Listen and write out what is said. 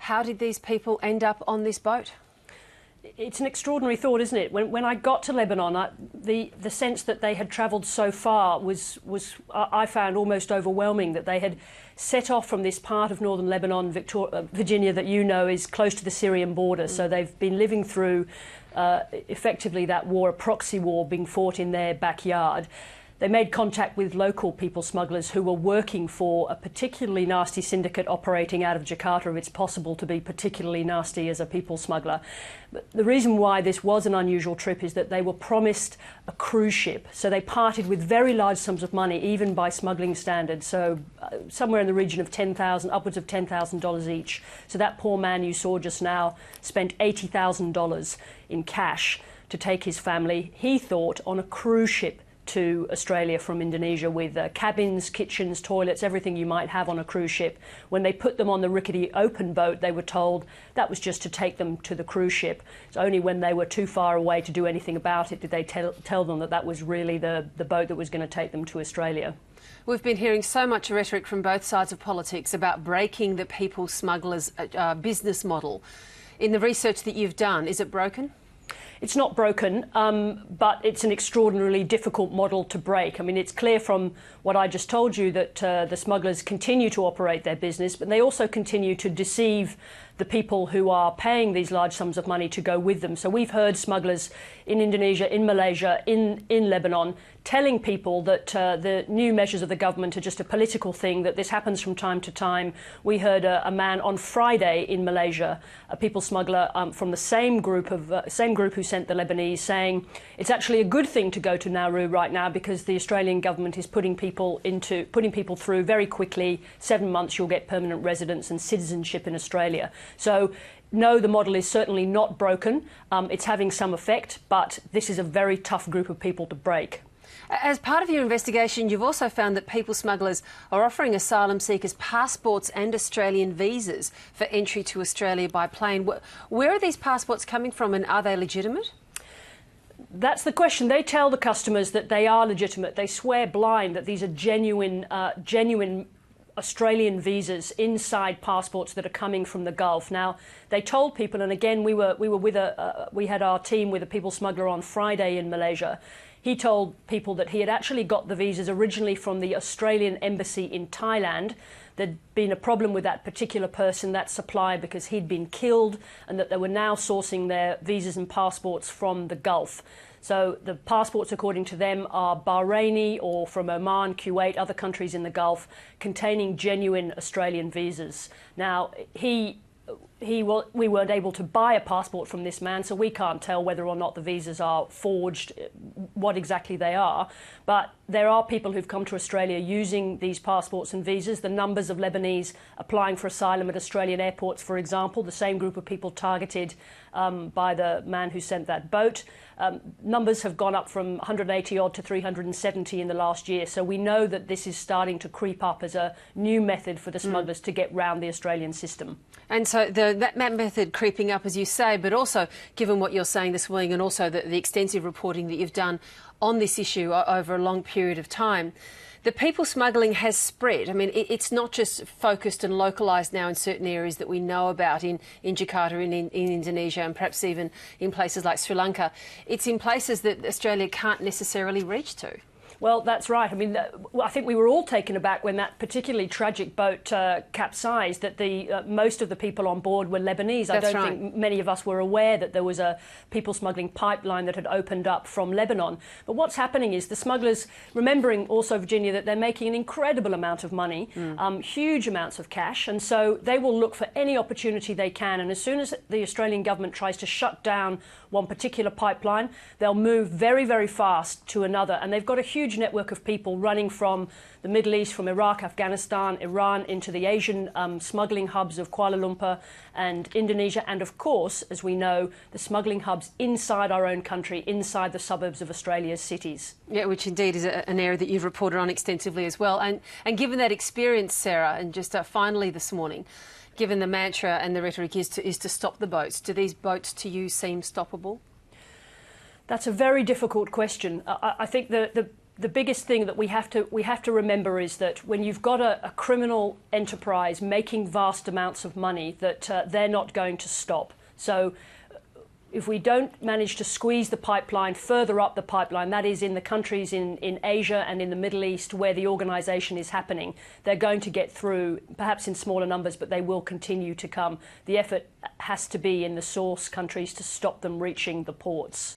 How did these people end up on this boat? It's an extraordinary thought, isn't it? When I got to Lebanon, the sense that they had travelled so far was I found almost overwhelming. That they had set off from this part of northern Lebanon, Virginia, that you know is close to the Syrian border. So they've been living through effectively that war, a proxy war being fought in their backyard. They made contact with local people smugglers who were working for a particularly nasty syndicate operating out of Jakarta, if it's possible to be particularly nasty as a people smuggler. But the reason why this was an unusual trip is that they were promised a cruise ship. So they parted with very large sums of money, even by smuggling standards. So somewhere in the region of upwards of $10,000 each. So that poor man you saw just now spent $80,000 in cash to take his family, he thought, on a cruise ship to Australia from Indonesia, with cabins, kitchens, toilets, everything you might have on a cruise ship. When they put them on the rickety open boat, they were told that was just to take them to the cruise ship. It's only when they were too far away to do anything about it did they tell them that that was really the boat that was going to take them to Australia. We've been hearing so much rhetoric from both sides of politics about breaking the people smugglers' business model. In the research that you've done, is it broken? It's not broken, but it's an extraordinarily difficult model to break. I mean, it's clear from what I just told you that the smugglers continue to operate their business, but they also continue to deceive the people who are paying these large sums of money to go with them. So we've heard smugglers in Indonesia, in Malaysia, in Lebanon, telling people that the new measures of the government are just a political thing, that this happens from time to time. We heard a man on Friday in Malaysia, a people smuggler from the same group who sent the Lebanese, saying it's actually a good thing to go to Nauru right now because the Australian government is putting people through very quickly. 7 months you'll get permanent residence and citizenship in Australia. So no, the model is certainly not broken. It's having some effect, but this is a very tough group of people to break. As part of your investigation, you've also found that people smugglers are offering asylum seekers passports and Australian visas for entry to Australia by plane. Where are these passports coming from, and are they legitimate? That's the question. They tell the customers that they are legitimate. They swear blind that these are genuine Australian visas inside passports that are coming from the Gulf. Now, they told people, and again, we had our team with a people smuggler on Friday in Malaysia. He told people that he had actually got the visas originally from the Australian embassy in Thailand. There'd been a problem with that particular person, that supplier, because he'd been killed, and that they were now sourcing their visas and passports from the Gulf. So the passports, according to them, are Bahraini or from Oman, Kuwait, other countries in the Gulf, containing genuine Australian visas. Now, we weren't able to buy a passport from this man, so we can't tell whether or not the visas are forged, what exactly they are. But there are people who've come to Australia using these passports and visas. The numbers of Lebanese applying for asylum at Australian airports, for example, the same group of people targeted by the man who sent that boat. Numbers have gone up from 180 odd to 370 in the last year. So we know that this is starting to creep up as a new method for the smugglers to get round the Australian system. And so that method creeping up, as you say, but also given what you're saying this morning, and also the extensive reporting that you've done on this issue over a long period of time, the people smuggling has spread. I mean, it's not just focused and localised now in certain areas that we know about in Jakarta, in Indonesia, and perhaps even in places like Sri Lanka. It's in places that Australia can't necessarily reach to. Well, that's right. I mean, I think we were all taken aback when that particularly tragic boat capsized, that most of the people on board were Lebanese. I don't think many of us were aware that there was a people smuggling pipeline that had opened up from Lebanon. But what's happening is the smugglers, remembering also, Virginia, that they're making an incredible amount of money, huge amounts of cash, and so they will look for any opportunity they can. And as soon as the Australian government tries to shut down one particular pipeline, they'll move very, very fast to another. And they've got a huge network of people running from the Middle East, from Iraq, Afghanistan, Iran, into the Asian smuggling hubs of Kuala Lumpur and Indonesia, and of course, as we know, the smuggling hubs inside our own country, inside the suburbs of Australia's cities. Yeah, which indeed is an area that you've reported on extensively as well. And given that experience, Sarah, and just finally this morning, given the mantra and the rhetoric is to stop the boats, do these boats to you seem stoppable? That's a very difficult question. I think the the biggest thing that we have to remember is that when you've got a criminal enterprise making vast amounts of money, that they're not going to stop. So if we don't manage to squeeze the pipeline further up the pipeline, that is in the countries in Asia and in the Middle East where the organisation is happening, they're going to get through, perhaps in smaller numbers, but they will continue to come. The effort has to be in the source countries to stop them reaching the ports.